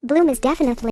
Bloom is definitely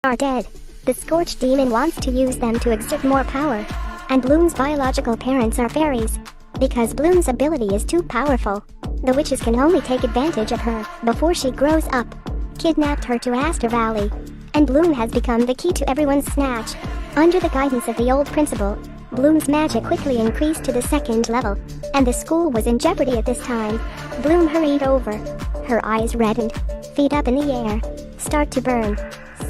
are dead. The Scorched Demon wants to use them to exert more power. And Bloom's biological parents are fairies. Because Bloom's ability is too powerful, the witches can only take advantage of her before she grows up. Kidnapped her to Aster Valley. And Bloom has become the key to everyone's snatch. Under the guidance of the old principal, Bloom's magic quickly increased to the 2nd level, and the school was in jeopardy at this time. Bloom hurried over. Her eyes reddened, feet up in the air, start to burn.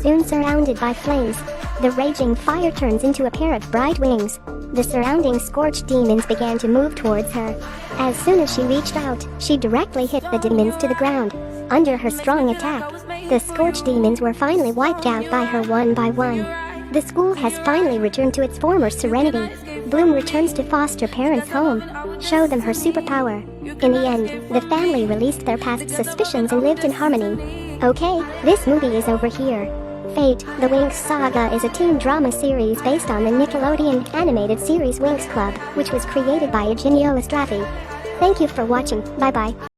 Soon surrounded by flames, the raging fire turns into a pair of bright wings. The surrounding Scorched Demons began to move towards her. As soon as she reached out, she directly hit the demons to the ground. Under her strong attack, the Scorched Demons were finally wiped out by her one by one. The school has finally returned to its former serenity. Bloom returns to foster parents' home, show them her superpower. In the end, the family released their past suspicions and lived in harmony. Okay, this movie is over here. Fate, the Winx Saga is a teen drama series based on the Nickelodeon animated series Winx Club, which was created by Eugenio Estrafi. Thank you for watching, bye bye.